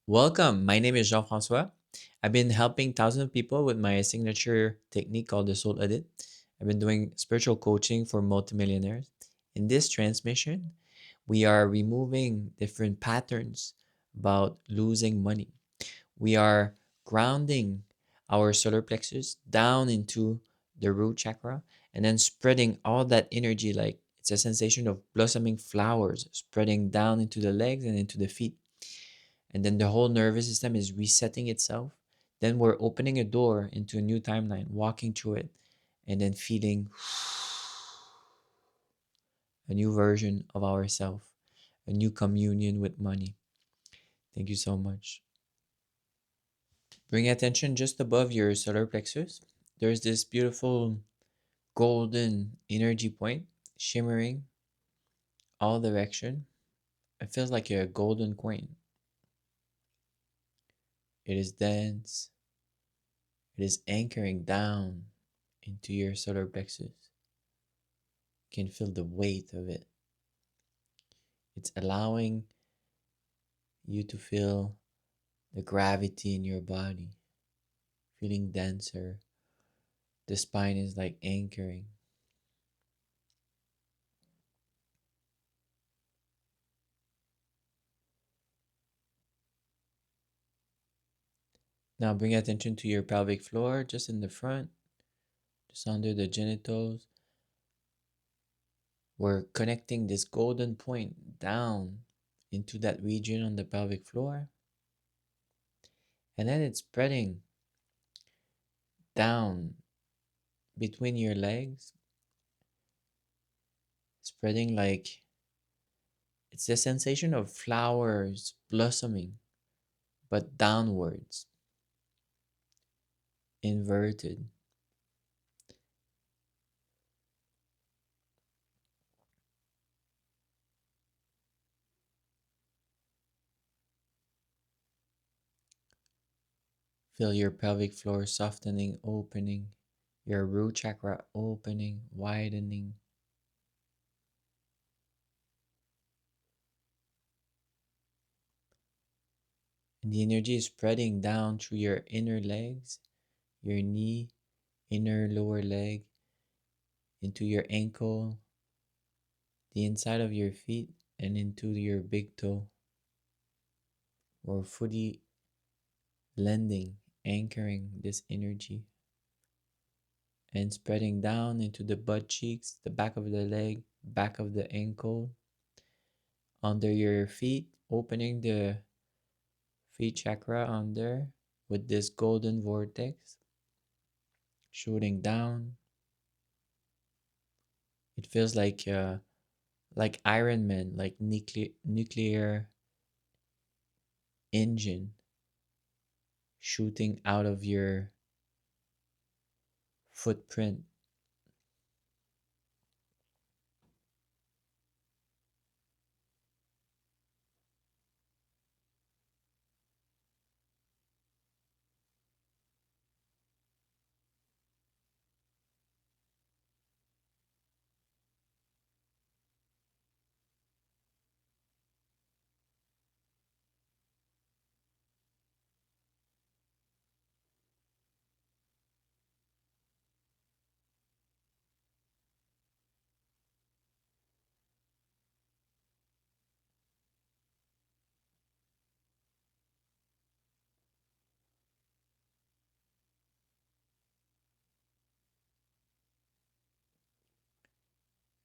Welcome. My name is Jean Francois. I've been helping thousands of people with my signature technique called the Soul Audit. I've been doing spiritual coaching for multimillionaires. In this transmission, we are removing different patterns about losing money. We are grounding our solar plexus down into the root chakra and then spreading all that energy like it's a sensation of blossoming flowers spreading down into the legs and into the feet, and then the whole nervous system is resetting itself. Then we're opening a door into a new timeline, walking through it, and then feeling a new version of ourselves, a new communion with money. Thank you so much. Bring attention just above your solar plexus. There's this beautiful golden energy point shimmering all direction. It feels like a golden coin. It is dense. It is anchoring down into your solar plexus. You can feel the weight of it. It's allowing you to feel the gravity in your body, feeling denser. The spine is like anchoring. Now bring attention to your pelvic floor, just in the front, just under the genitals. We're connecting this golden point down into that region on the pelvic floor. And then it's spreading down between your legs, spreading like it's the sensation of flowers blossoming, but downwards, inverted. Feel your pelvic floor softening, opening, your root chakra opening, widening. And the energy is spreading down through your inner legs, your knee, inner lower leg, into your ankle, the inside of your feet, and into your big toe. Or fully lending, anchoring this energy and spreading down into the butt cheeks, the back of the leg, back of the ankle, under your feet, opening the feet chakra under with this golden vortex, shooting down. It feels like Iron Man, like nuclear engine shooting out of your footprint.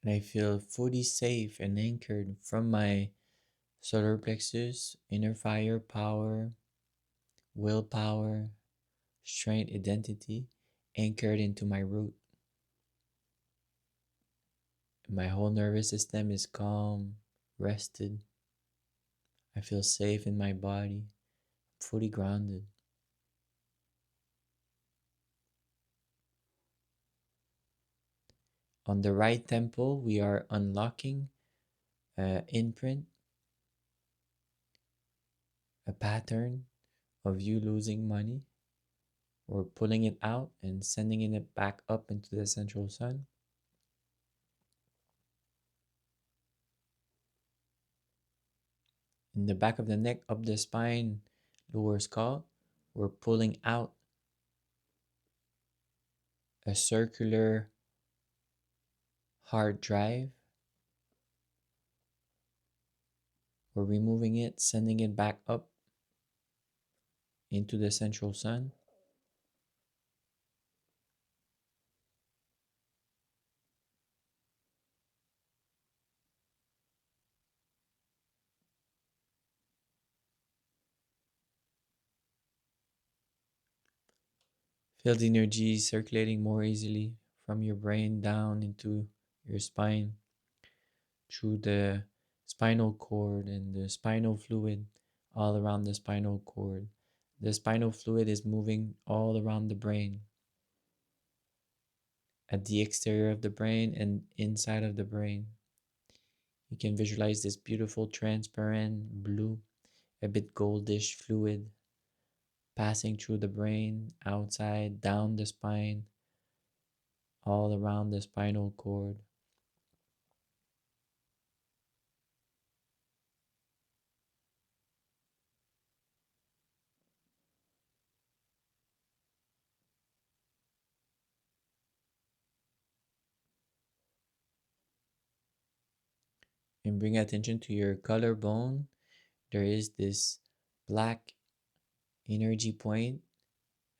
And I feel fully safe and anchored from my solar plexus, inner fire, power, willpower, strength, identity, anchored into my root. My whole nervous system is calm, rested. I feel safe in my body, fully grounded. On the right temple, we are unlocking an imprint, a pattern of you losing money. We're pulling it out and sending it back up into the central sun. In the back of the neck, up the spine, lower skull, we're pulling out a circular hard drive. We're removing it, sending it back up into the central sun. Feel the energy circulating more easily from your brain down into your spine, through the spinal cord and the spinal fluid all around the spinal cord. The spinal fluid is moving all around the brain, at the exterior of the brain and inside of the brain. You can visualize this beautiful transparent blue, a bit goldish fluid passing through the brain, outside, down the spine, all around the spinal cord. And bring attention to your collarbone. There is this black energy point,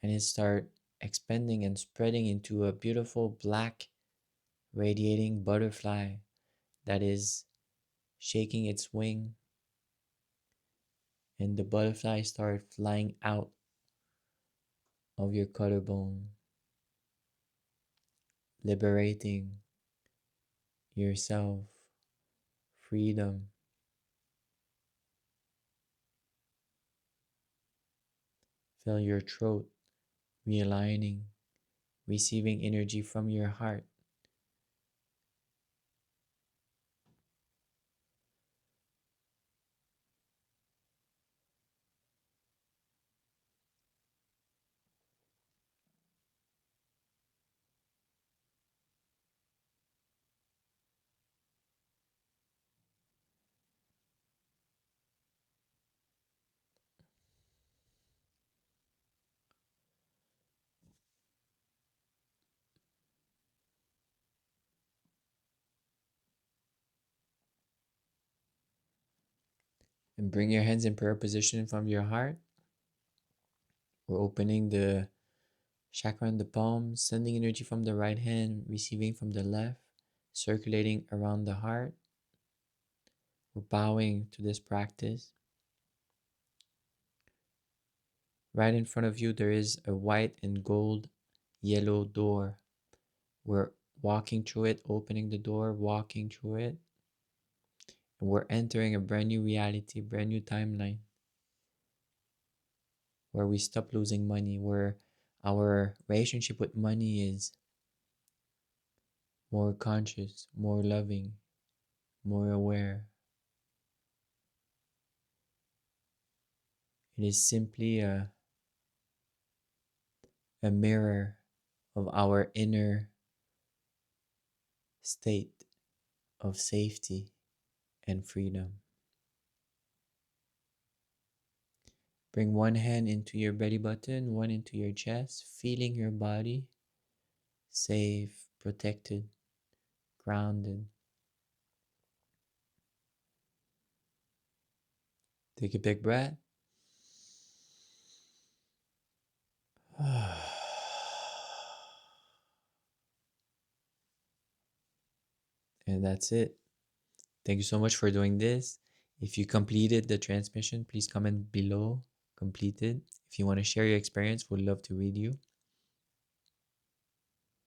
and it start expanding and spreading into a beautiful black radiating butterfly that is shaking its wing, and the butterfly start flying out of your collarbone, liberating yourself, freedom. Feel your throat realigning, receiving energy from your heart. And bring your hands in prayer position from your heart. We're opening the chakra in the palm, sending energy from the right hand, receiving from the left, circulating around the heart. We're bowing to this practice. Right in front of you, there is a white and gold yellow door. We're walking through it, opening the door, walking through it, and we're entering a brand new reality, brand new timeline where we stop losing money, where our relationship with money is more conscious, more loving, more aware. It is simply a mirror of our inner state of safety and freedom. Bring one hand into your belly button, one into your chest, feeling your body safe, protected, grounded. Take a big breath. And that's it. Thank you so much for doing this. If you completed the transmission, please comment below completed. If you want to share your experience, we'd love to read you.